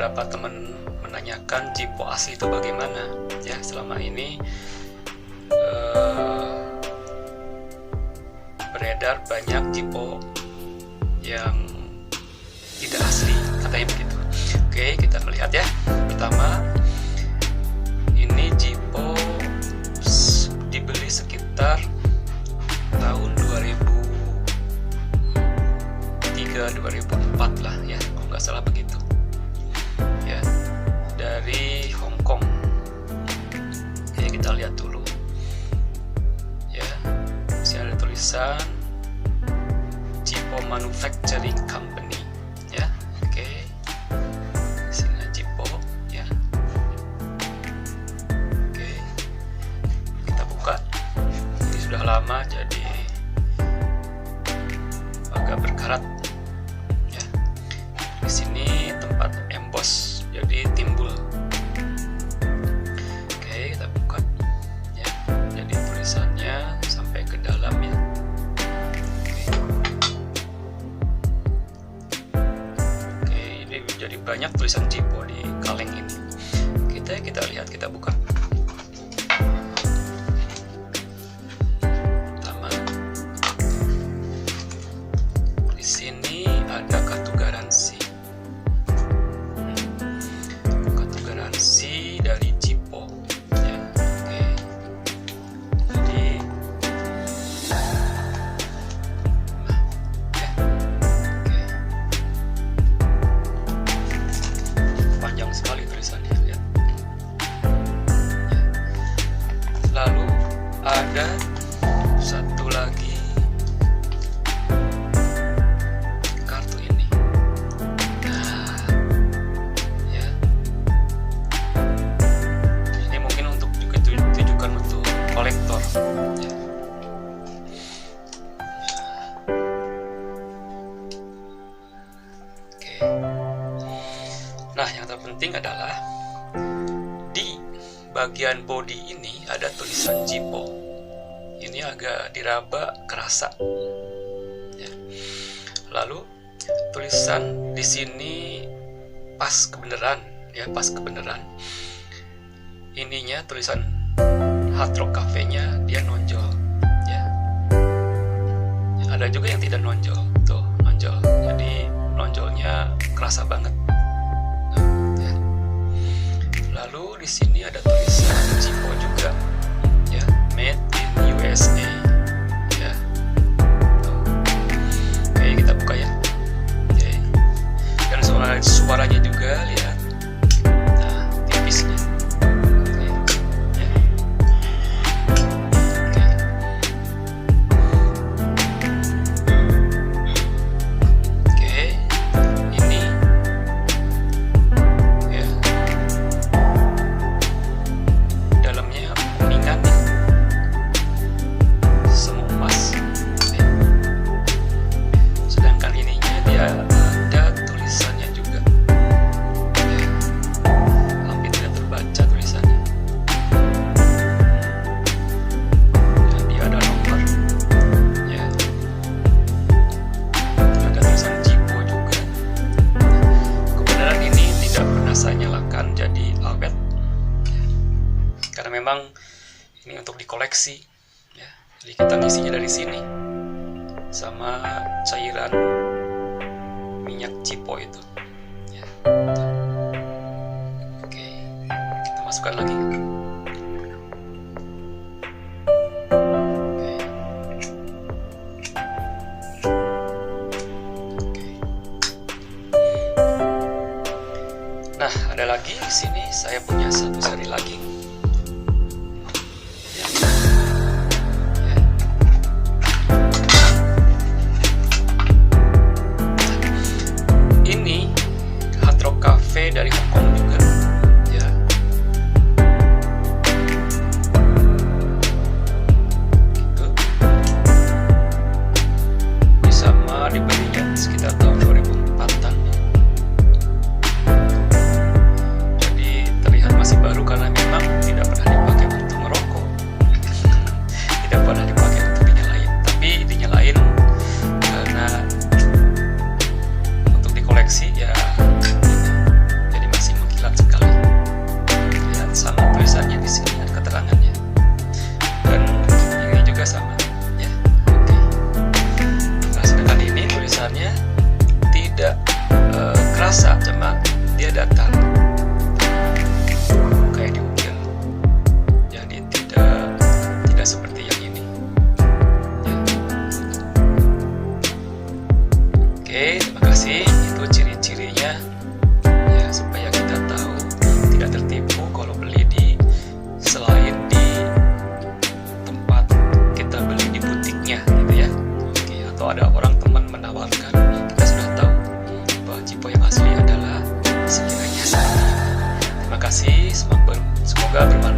beberapa teman menanyakan Jipo asli itu bagaimana ya. Selama ini beredar banyak Jipo yang tidak asli, katanya begitu. Oke, kita melihat ya. Pertama, ini Jipo dibeli sekitar tahun 2003-2004 lah ya, kalau nggak salah begitu ya, dari Hong Kong. Oke, kita lihat dulu ya. Masih ada tulisan Jipo Manufacturing Company ya. Oke, sini Jipo ya. Oke, kita buka. Ini sudah lama jadi agak berkarat ya. Di sini tempat emboss jadi timbul. Oke, kita buka ya. Jadi tulisannya sampai ke dalam ya. Oke, ini jadi banyak tulisan Jipo di kaleng ini. Kita lihat, kita buka. Pertama, di sini ada kartu garansi. Kartu garansi dari Jipo ya. Oke. Jadi panjang sekali tulisannya lihat. Lalu ada satu lagi kartu ini. Nah, ya. Ini mungkin untuk juga ditujukan untuk kolektor. Ya. Oke. Nah, yang terpenting adalah di bagian body ini ada tulisan Jipo. Ini agak diraba, kerasa. Ya. Lalu tulisan di sini pas kebenaran, ya, pas kebenaran. Ininya tulisan Hard Rock Cafe-nya dia nonjol, ya. Ada juga yang tidak nonjol, tuh nonjol. Jadi nonjolnya kerasa banget. Ya. Lalu di sini ada tulisan Jipo juga, ya, made in USA, ya. Tuh. Oke, kita buka ya. Oke. Dan suaranya juga lihat. Nah, tipisnya. Oke. Ya. Oke. Oke. Ini ya. Dalamnya kuningan ya. Semu emas. Oke. Sedangkan ininya dia ada tulisannya juga. Ya. Hampir tidak terbaca tulisannya. Dan dia ada nomor. Ya. Ada tulisan Jipo juga. Kebenaran ini tidak pernah saya nyalakan jadi awet. Karena memang ini untuk dikoleksi ya. Jadi kita ngisinya dari sini sama cairan minyak Jipo itu ya. Oke, kita masukkan lagi. Oke. Oke. Nah, ada lagi di sini saya punya satu seri lagi. Ya. Ya. Ini Hard Rock Cafe dari Hong Kong juga. Ya. Gitu. Ini sama dibelinya sekitar tahun 2004-an. Jadi terlihat masih baru karena memang tidak pernah dipakai untuk merokok. Tidak pernah dipakai untuk dinyalain. Tapi dinyalain karena untuk dikoleksi ya. Jadi masih datar kayak diukir. Jadi tidak seperti yang ini ya. Oke, terima kasih. Itu ciri-cirinya ya, supaya kita tahu tidak tertipu kalau beli selain di tempat kita beli di butiknya gitu ya. Oke, atau ada orang teman menawarkan, kita sudah tahu bahwa Cipo yang asli adalah sekiranya seperti ini. Terima kasih, semoga bermanfaat.